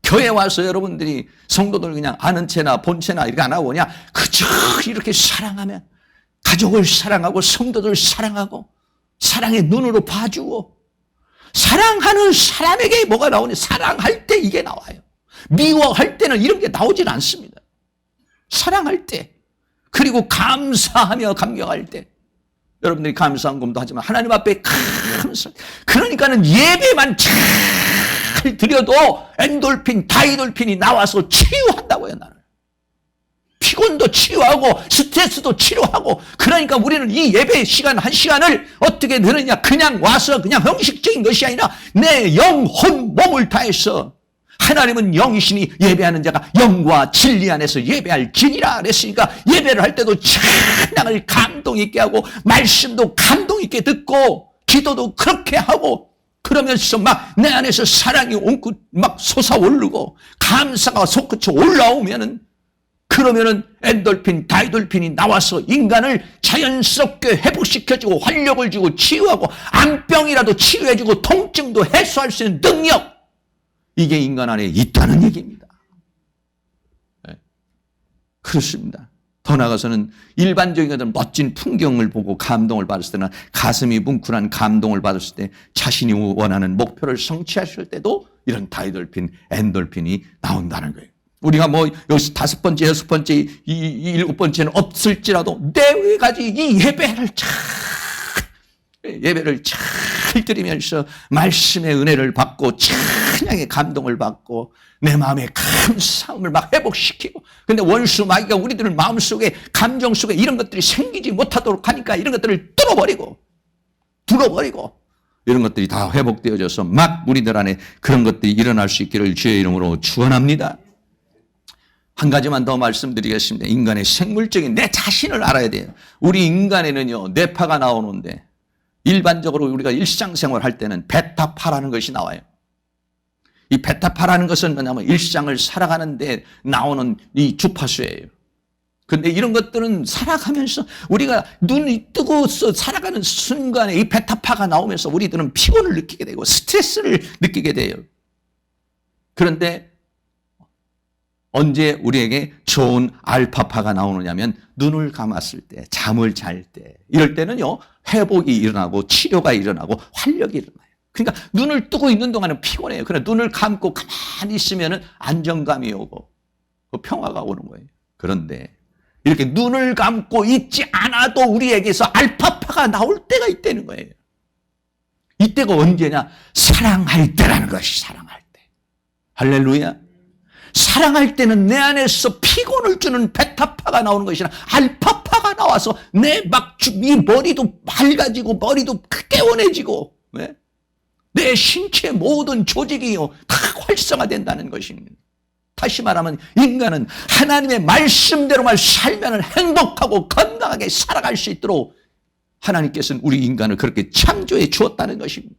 교회 와서 여러분들이 성도들 그냥 아는 채나 본 채나 이렇게 안 하고 그냥 그저 이렇게 사랑하면, 가족을 사랑하고 성도들 사랑하고 사랑의 눈으로 봐주고, 사랑하는 사람에게 뭐가 나오니? 사랑할 때 이게 나와요. 미워할 때는 이런 게 나오질 않습니다. 사랑할 때, 그리고 감사하며 감격할 때, 여러분들이 감사한 것도 하지만 하나님 앞에 감사, 그러니까는 예배만 잘 드려도 엔돌핀, 다이돌핀이 나와서 치유한다고요. 나를 피곤도 치유하고 스트레스도 치료하고. 그러니까 우리는 이 예배 시간 한 시간을 어떻게 들으냐, 그냥 와서 그냥 형식적인 것이 아니라 내 영혼 몸을 다해서, 하나님은 영이시니 예배하는 자가 영과 진리 안에서 예배할 지니라 그랬으니까, 예배를 할 때도 찬양을 감동 있게 하고 말씀도 감동 있게 듣고 기도도 그렇게 하고, 그러면서 막 내 안에서 사랑이 막 솟아오르고 감사가 솟구쳐 올라오면은, 그러면은 엔돌핀, 다이돌핀이 나와서 인간을 자연스럽게 회복시켜주고 활력을 주고 치유하고, 암병이라도 치유해주고 통증도 해소할 수 있는 능력, 이게 인간 안에 있다는 얘기입니다. 네. 그렇습니다. 더 나아가서는 일반적인 어떤 멋진 풍경을 보고 감동을 받았을 때나 가슴이 뭉클한 감동을 받았을 때, 자신이 원하는 목표를 성취하실 때도 이런 다이돌핀, 엔돌핀이 나온다는 거예요. 우리가 뭐 여기서 5번째, 6번째, 이 7번째는 없을지라도 매가지 이 예배를 잘 드리면서 말씀의 은혜를 받고 찬양의 감동을 받고 내 마음의 감사함을 막 회복시키고, 근데 원수 마귀가 우리들 마음속에, 감정 속에 이런 것들이 생기지 못하도록 하니까 이런 것들을 뚫어버리고 이런 것들이 다 회복되어져서 막 우리들 안에 그런 것들이 일어날 수 있기를 주의 이름으로 축원합니다. 한 가지만 더 말씀드리겠습니다. 인간의 생물적인 내 자신을 알아야 돼요. 우리 인간에는요, 뇌파가 나오는데, 일반적으로 우리가 일상생활 할 때는 베타파라는 것이 나와요. 이 베타파라는 것은 뭐냐면 일상을 살아가는데 나오는 이 주파수예요. 그런데 이런 것들은 살아가면서 우리가 눈이 뜨고서 살아가는 순간에 이 베타파가 나오면서 우리들은 피곤을 느끼게 되고 스트레스를 느끼게 돼요. 그런데 언제 우리에게 좋은 알파파가 나오느냐면 눈을 감았을 때, 잠을 잘 때, 이럴 때는요, 회복이 일어나고 치료가 일어나고 활력이 일어나요. 그러니까 눈을 뜨고 있는 동안은 피곤해요. 그러나 눈을 감고 가만히 있으면 안정감이 오고 평화가 오는 거예요. 그런데 이렇게 눈을 감고 있지 않아도 우리에게서 알파파가 나올 때가 있다는 거예요. 이때가 언제냐? 사랑할 때라는 것이, 사랑할 때. 할렐루야. 사랑할 때는 내 안에서 피곤을 주는 베타파가 나오는 것이 아니라 알파파가 나와서 내 이 머리도 맑아지고 머리도 개운해지고, 네? 내 신체 모든 조직이요 다 활성화된다는 것입니다. 다시 말하면 인간은 하나님의 말씀대로만 살면 행복하고 건강하게 살아갈 수 있도록 하나님께서는 우리 인간을 그렇게 창조해 주었다는 것입니다.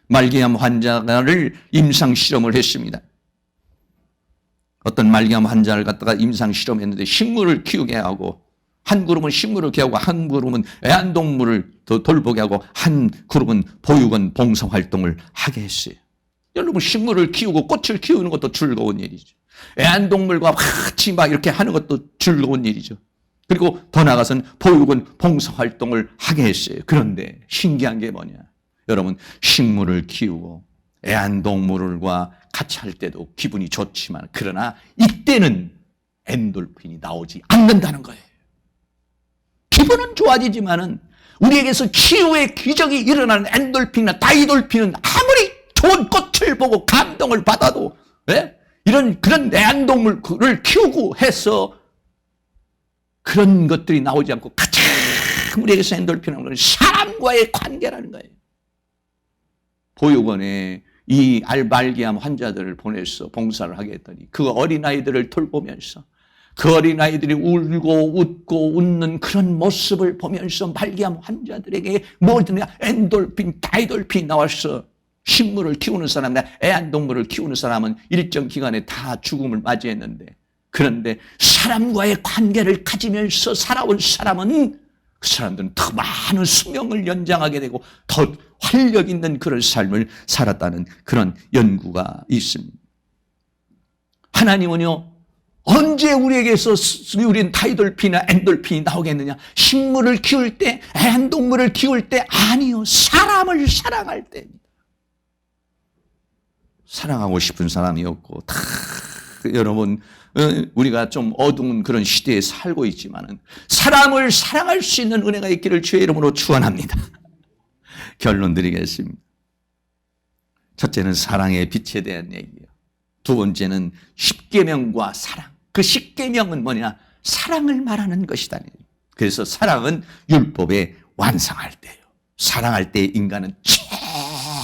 말기암 환자를 임상 실험을 했습니다. 어떤 말기암 환자를 갖다가 임상 실험했는데 식물을 키우게 하고, 한 그룹은 식물을 키우고 한 그룹은 애완동물을 돌보게 하고 한 그룹은 보육원 봉사활동을 하게 했어요. 여러분, 식물을 키우고 꽃을 키우는 것도 즐거운 일이죠. 애완동물과 같이 막 이렇게 하는 것도 즐거운 일이죠. 그리고 더 나아가서는 보육원 봉사활동을 하게 했어요. 그런데 신기한 게 뭐냐? 여러분, 식물을 키우고 애완동물과 같이 할 때도 기분이 좋지만, 그러나 이때는 엔돌핀이 나오지 않는다는 거예요. 기분은 좋아지지만은 우리에게서 치유의 기적이 일어나는 엔돌핀이나 다이돌핀은 아무리 좋은 꽃을 보고 감동을 받아도, 네? 그런 애완동물을 키우고 해서 그런 것들이 나오지 않고 가장 우리에게서 엔돌핀이라는 건 사람과의 관계라는 거예요. 보육원에 이 알발기암 환자들을 보내서 봉사를 하게 했더니 그 어린아이들을 돌보면서 그 어린아이들이 울고 웃고 웃는 그런 모습을 보면서 말기암 환자들에게 뭐든 엔돌핀, 다이돌핀이 나와서 식물을 키우는 사람이나 애완동물을 키우는 사람은 일정 기간에 다 죽음을 맞이했는데, 그런데 사람과의 관계를 가지면서 살아온 사람은 그 사람들은 더 많은 수명을 연장하게 되고 더 활력 있는 그런 삶을 살았다는 그런 연구가 있습니다. 하나님은요, 언제 우리에게서 우리는 다이돌핀이나 엔돌핀이 나오겠느냐? 식물을 키울 때, 애완동물을 키울 때? 아니요. 사람을 사랑할 때입니다. 사랑하고 싶은 사람이었고, 다 여러분, 우리가 좀 어두운 그런 시대에 살고 있지만은 사람을 사랑할 수 있는 은혜가 있기를 주의 이름으로 축원합니다. 결론 드리겠습니다. 첫째는 사랑의 빛에 대한 얘기예요. 두 번째는 십계명과 사랑. 그 십계명은 뭐냐? 사랑을 말하는 것이다. 그래서 사랑은 율법의 완성할 때예요. 사랑할 때 인간은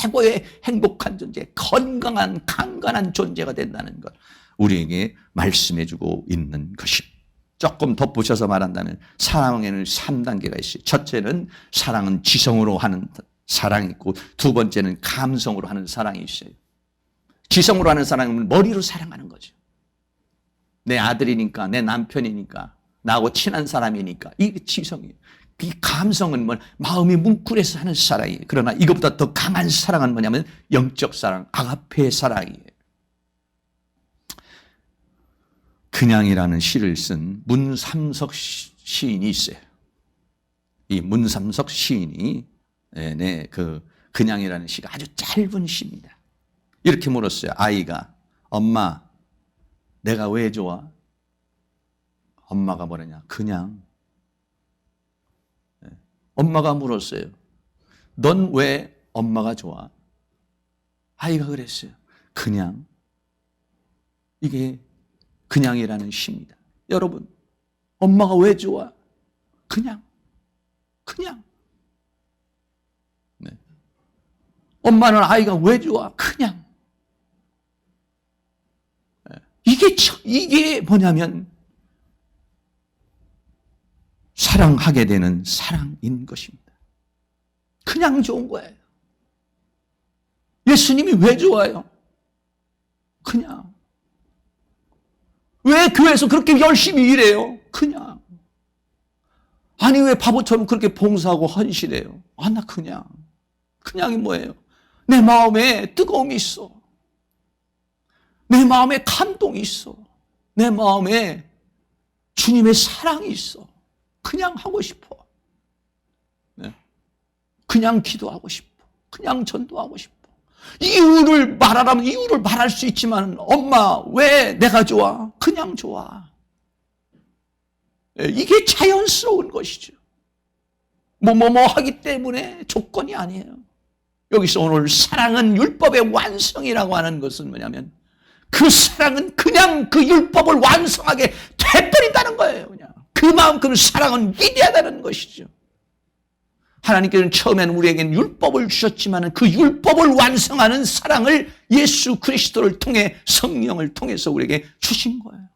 최고의 행복한 존재, 건강한 강건한 존재가 된다는 것, 우리에게 말씀해주고 있는 것입니다. 조금 덧붙여서 말한다면 사랑에는 3단계가 있어요. 첫째는 사랑은 지성으로 하는 사랑이 있고, 두 번째는 감성으로 하는 사랑이 있어요. 지성으로 하는 사랑은 머리로 사랑하는 거죠. 내 아들이니까, 내 남편이니까, 나하고 친한 사람이니까, 이게 지성이에요. 이 감성은 뭐 마음이 뭉클해서 하는 사랑이에요. 그러나 이것보다 더 강한 사랑은 뭐냐면 영적 사랑, 아가페의 사랑이에요. 그냥이라는 시를 쓴 문삼석 시인이 있어요. 이 문삼석 시인이 그냥이라는 시가 아주 짧은 시입니다. 이렇게 물었어요. 아이가, 엄마, 내가 왜 좋아? 엄마가 뭐라냐? 그냥. 엄마가 물었어요. 넌 왜 엄마가 좋아? 아이가 그랬어요. 그냥. 이게 그냥이라는 시입니다. 여러분, 엄마가 왜 좋아? 그냥. 그냥. 네. 엄마는 아이가 왜 좋아? 그냥. 네. 이게 뭐냐면 사랑하게 되는 사랑인 것입니다. 그냥 좋은 거예요. 예수님이 왜 좋아요? 그냥. 왜 교회에서 그렇게 열심히 일해요? 그냥. 아니, 왜 바보처럼 그렇게 봉사하고 헌신해요? 아, 나 그냥. 그냥이 뭐예요? 내 마음에 뜨거움이 있어. 내 마음에 감동이 있어. 내 마음에 주님의 사랑이 있어. 그냥 하고 싶어. 네. 그냥 기도하고 싶어. 그냥 전도하고 싶어. 이유를 말하라면 이유를 말할 수 있지만, 엄마, 왜 내가 좋아? 그냥 좋아. 네. 이게 자연스러운 것이죠. 뭐 하기 때문에 조건이 아니에요. 여기서 오늘 사랑은 율법의 완성이라고 하는 것은 뭐냐면, 그 사랑은 그냥 그 율법을 완성하게 돼버린다는 거예요. 그냥. 그만큼 사랑은 위대하다는 것이죠. 하나님께서는 처음에는 우리에게는 율법을 주셨지만 그 율법을 완성하는 사랑을 예수 그리스도를 통해, 성령을 통해서 우리에게 주신 거예요.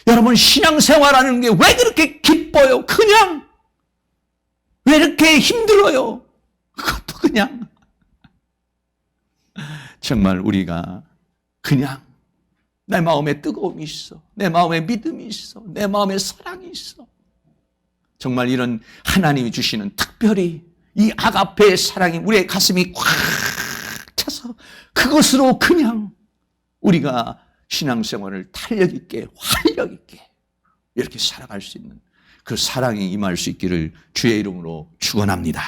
여러분, 신앙생활하는 게 왜 그렇게 기뻐요? 그냥. 왜 이렇게 힘들어요? 그것도 그냥. 정말 우리가 그냥 내 마음에 뜨거움이 있어. 내 마음에 믿음이 있어. 내 마음에 사랑이 있어. 정말 이런 하나님이 주시는 특별히 이 아가페의 사랑이 우리의 가슴이 꽉 차서 그것으로 그냥 우리가 신앙생활을 탄력 있게, 활력 있게 이렇게 살아갈 수 있는 그 사랑이 임할 수 있기를 주의 이름으로 축원합니다.